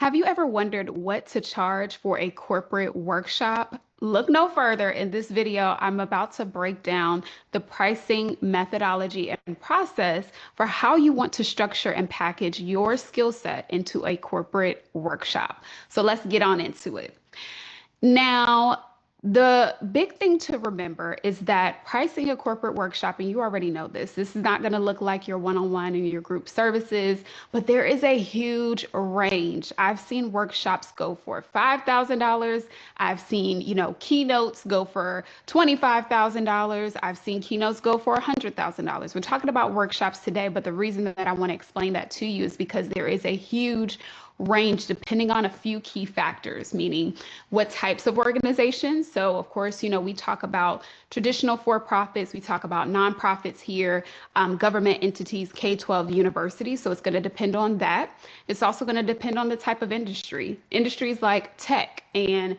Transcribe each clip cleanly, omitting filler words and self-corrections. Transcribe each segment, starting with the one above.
Have you ever wondered what to charge for a corporate workshop? Look no further. In this video, I'm about to break down the pricing methodology and process for how you want to structure and package your skill set into a corporate workshop. So let's get on into it. Now, the big thing to remember is that pricing a corporate workshop, and you already know this is not going to look like your one-on-one and your group services, but there is a huge range. I've seen workshops go for $5,000. I've seen, keynotes go for $25,000. I've seen keynotes go for $100,000. We're talking about workshops today, but the reason that I want to explain that to you is because there is a huge range depending on a few key factors, meaning what types of organizations. So, of course, we talk about traditional for-profits, we talk about nonprofits here, government entities, K-12 universities. So it's going to depend on that. It's also going to depend on the type of industry. Industries like tech and,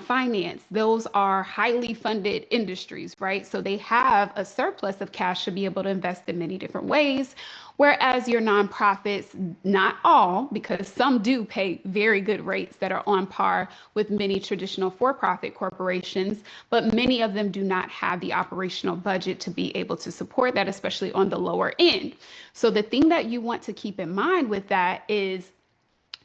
finance, those are highly funded industries, right? So they have a surplus of cash to be able to invest in many different ways. Whereas your nonprofits, not all, because some do pay very good rates that are on par with many traditional for-profit corporations, but many of them do not have the operational budget to be able to support that, especially on the lower end. So the thing that you want to keep in mind with that is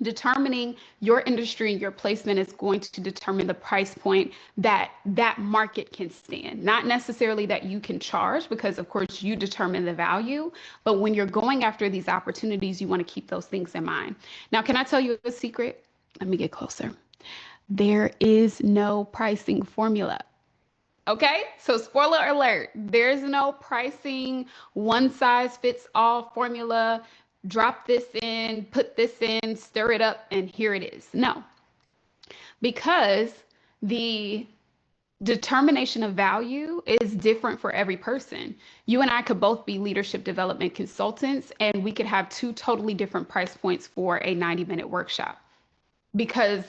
determining your industry and your placement is going to determine the price point that that market can stand. Not necessarily that you can charge, because of course you determine the value, but when you're going after these opportunities, you want to keep those things in mind. Now, can I tell you a secret? Let me get closer. There is no pricing formula. Okay, so spoiler alert, there's no pricing, one size fits all formula. Drop this in, put this in, stir it up, and here it is. No, because the determination of value is different for every person. You and I could both be leadership development consultants, and we could have two totally different price points for a 90-minute workshop because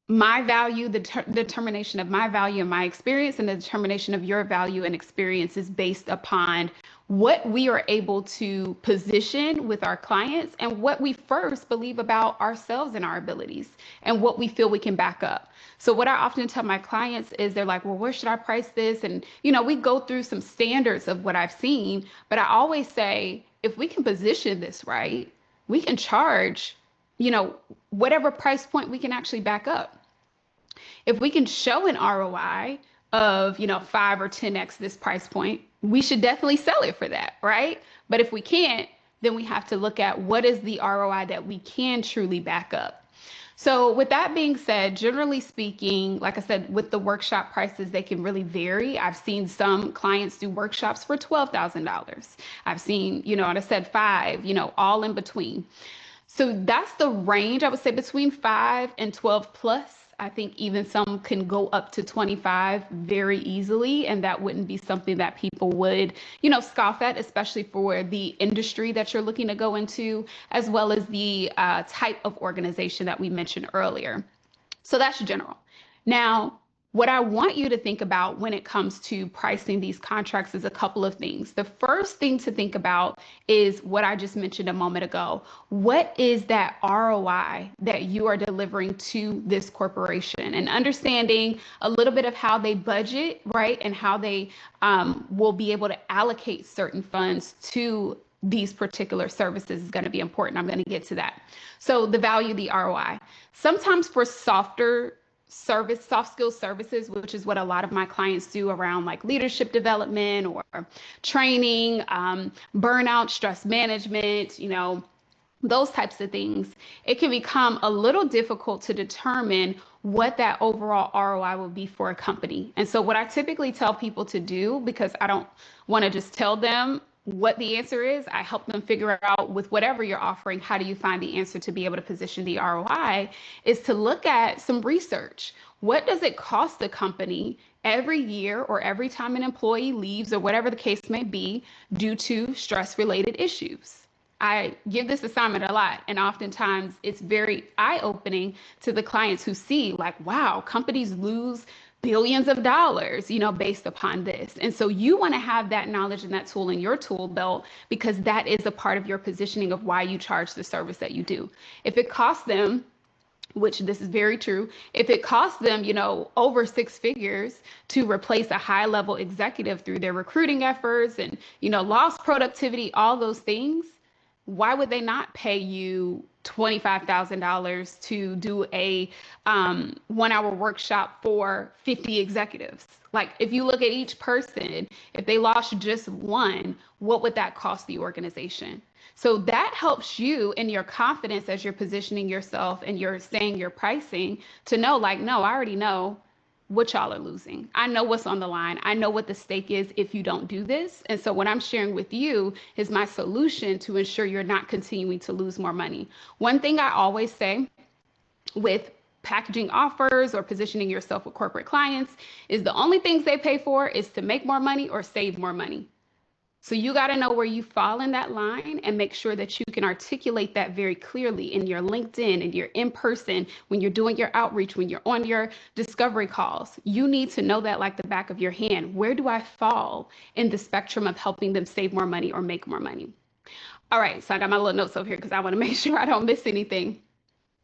my value, the determination of my value and my experience, and the determination of your value and experience is based upon what we are able to position with our clients and what we first believe about ourselves and our abilities and what we feel we can back up. So what I often tell my clients is they're like, well, where should I price this? And, we go through some standards of what I've seen, but I always say, if we can position this right, we can charge, whatever price point we can actually back up. If we can show an ROI of, 5 or 10x this price point, we should definitely sell it for that, right? But if we can't, then we have to look at what is the ROI that we can truly back up. So with that being said, generally speaking, like I said, with the workshop prices, they can really vary. I've seen some clients do workshops for $12,000. I've seen, and I said five, all in between. So that's the range, I would say, between 5 and 12 plus. I think even some can go up to 25 very easily, and that wouldn't be something that people would, scoff at, especially for the industry that you're looking to go into, as well as the type of organization that we mentioned earlier. So that's general. Now, what I want you to think about when it comes to pricing these contracts is a couple of things. The first thing to think about is what I just mentioned a moment ago. What is that ROI that you are delivering to this corporation? And understanding a little bit of how they budget, right? And how they will be able to allocate certain funds to these particular services is going to be important. I'm going to get to that. So the value, the ROI. Sometimes for soft skill services, which is what a lot of my clients do around like leadership development or training, burnout, stress management, those types of things, it can become a little difficult to determine what that overall ROI will be for a company. And so what I typically tell people to do, because I don't want to just tell them what the answer is, I help them figure out with whatever you're offering, how do you find the answer to be able to position the ROI, is to look at some research. What does it cost the company every year or every time an employee leaves or whatever the case may be due to stress-related issues? I give this assignment a lot, and oftentimes it's very eye-opening to the clients who see like, wow, companies lose billions of dollars, based upon this. And so you want to have that knowledge and that tool in your tool belt because that is a part of your positioning of why you charge the service that you do. If it costs them which this is very true, if it costs them, over six figures to replace a high level executive through their recruiting efforts and, lost productivity, all those things, why would they not pay you $25,000 to do a 1 hour workshop for 50 executives? Like, if you look at each person, if they lost just one, what would that cost the organization? So that helps you in your confidence as you're positioning yourself and you're saying your pricing to know, like, no, I already know what y'all are losing. I know what's on the line. I know what the stake is if you don't do this. And so what I'm sharing with you is my solution to ensure you're not continuing to lose more money. One thing I always say with packaging offers or positioning yourself with corporate clients is the only things they pay for is to make more money or save more money. So you got to know where you fall in that line and make sure that you can articulate that very clearly in your LinkedIn and your in person, when you're doing your outreach, when you're on your discovery calls. You need to know that like the back of your hand. Where do I fall in the spectrum of helping them save more money or make more money? All right, so I got my little notes over here because I want to make sure I don't miss anything.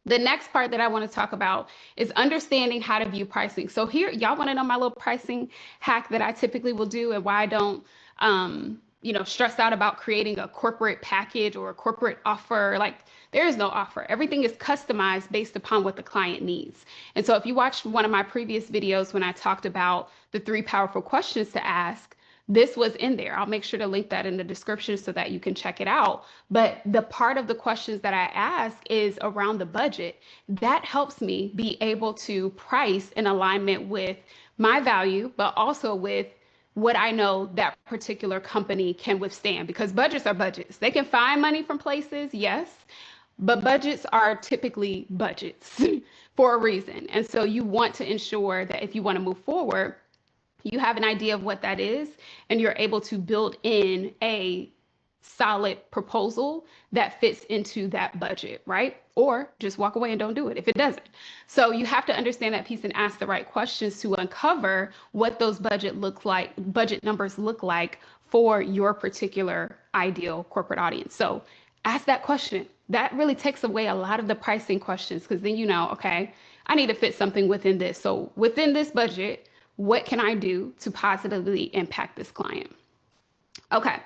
The next part that I want to talk about is understanding how to view pricing. So here, y'all want to know my little pricing hack that I typically will do and why I don't, stress out about creating a corporate package or a corporate offer. Like, there is no offer. Everything is customized based upon what the client needs. And so if you watched one of my previous videos when I talked about the 3 powerful questions to ask, this was in there. I'll make sure to link that in the description so that you can check it out. But the part of the questions that I ask is around the budget. That helps me be able to price in alignment with my value, but also with what I know that particular company can withstand, because budgets are budgets. They can find money from places, yes, but budgets are typically budgets for a reason. And so you want to ensure that if you want to move forward, you have an idea of what that is, and you're able to build in a solid proposal that fits into that budget, right? Or just walk away and don't do it if it doesn't. So you have to understand that piece and ask the right questions to uncover what those budget numbers look like for your particular ideal corporate audience. So ask that question. That really takes away a lot of the pricing questions, because then okay, I need to fit something within this. So within this budget, what can I do to positively impact this client? Okay,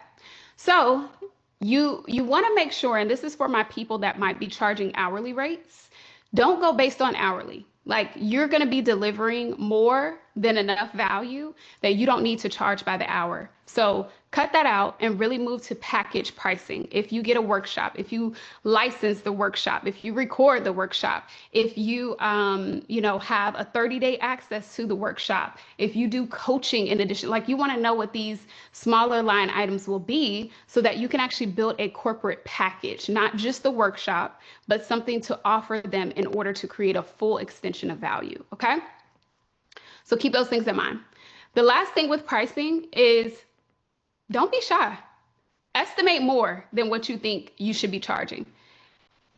so you want to make sure, and this is for my people that might be charging hourly rates, don't go based on hourly. Like, you're going to be delivering more than enough value that you don't need to charge by the hour. So cut that out and really move to package pricing. If you get a workshop, if you license the workshop, if you record the workshop, if you, have a 30-day access to the workshop, if you do coaching in addition, like, you want to know what these smaller line items will be so that you can actually build a corporate package, not just the workshop, but something to offer them in order to create a full extension of value. Okay. So keep those things in mind. The last thing with pricing is don't be shy. Estimate more than what you think you should be charging.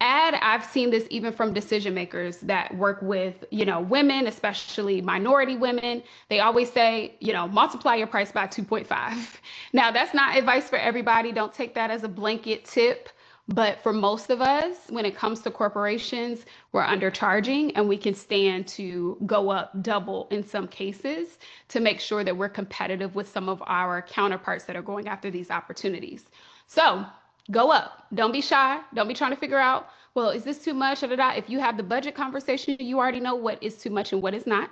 I've seen this even from decision makers that work with, women, especially minority women. They always say, multiply your price by 2.5. Now, that's not advice for everybody. Don't take that as a blanket tip. But for most of us, when it comes to corporations, we're undercharging, and we can stand to go up double in some cases to make sure that we're competitive with some of our counterparts that are going after these opportunities. So go up. Don't be shy. Don't be trying to figure out, well, is this too much? If you have the budget conversation, you already know what is too much and what is not.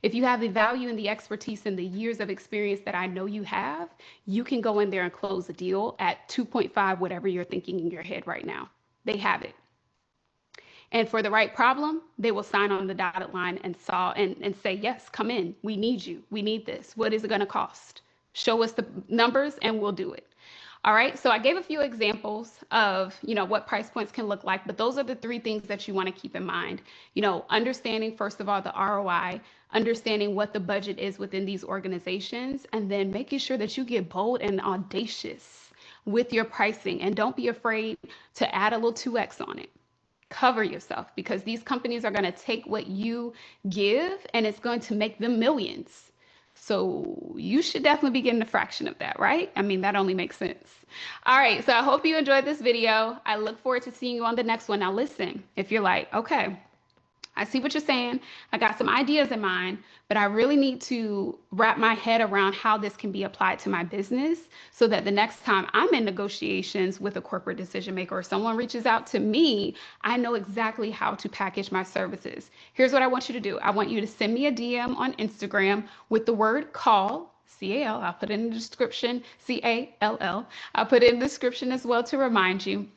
If you have the value and the expertise and the years of experience that I know you have, you can go in there and close a deal at 2.5, whatever you're thinking in your head right now. They have it. And for the right problem, they will sign on the dotted line and say, yes, come in. We need you. We need this. What is it going to cost? Show us the numbers and we'll do it. All right, so I gave a few examples of, what price points can look like, but those are the 3 things that you want to keep in mind. Understanding, first of all, the ROI, understanding what the budget is within these organizations, and then making sure that you get bold and audacious with your pricing. And don't be afraid to add a little 2x on it. Cover yourself, because these companies are going to take what you give and it's going to make them millions. So you should definitely be getting a fraction of that, right? I mean, that only makes sense. All right, so I hope you enjoyed this video. I look forward to seeing you on the next one. Now listen, if you're like, okay, I see what you're saying. I got some ideas in mind, but I really need to wrap my head around how this can be applied to my business so that the next time I'm in negotiations with a corporate decision maker or someone reaches out to me, I know exactly how to package my services. Here's what I want you to do. I want you to send me a DM on Instagram with the word call. CAL. I'll put it in the description. CALL. I'll put it in the description as well to remind you.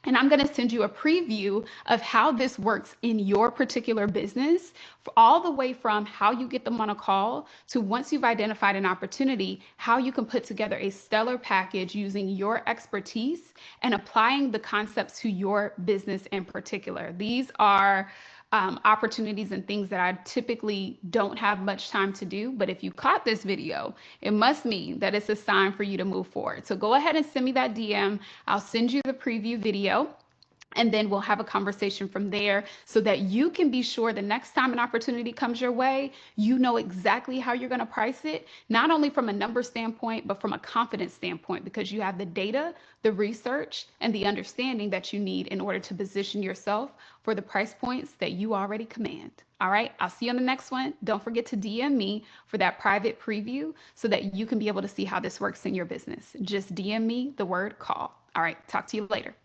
And I'm going to send you a preview of how this works in your particular business, all the way from how you get them on a call to once you've identified an opportunity, how you can put together a stellar package using your expertise and applying the concepts to your business in particular. These are opportunities and things that I typically don't have much time to do. But if you caught this video, it must mean that it's a sign for you to move forward. So go ahead and send me that DM. I'll send you the preview video. And then we'll have a conversation from there so that you can be sure the next time an opportunity comes your way, you know exactly how you're going to price it, not only from a number standpoint, but from a confidence standpoint, because you have the data, the research, and the understanding that you need in order to position yourself for the price points that you already command. All right, I'll see you on the next one. Don't forget to DM me for that private preview so that you can be able to see how this works in your business. Just DM me the word call. All right, talk to you later.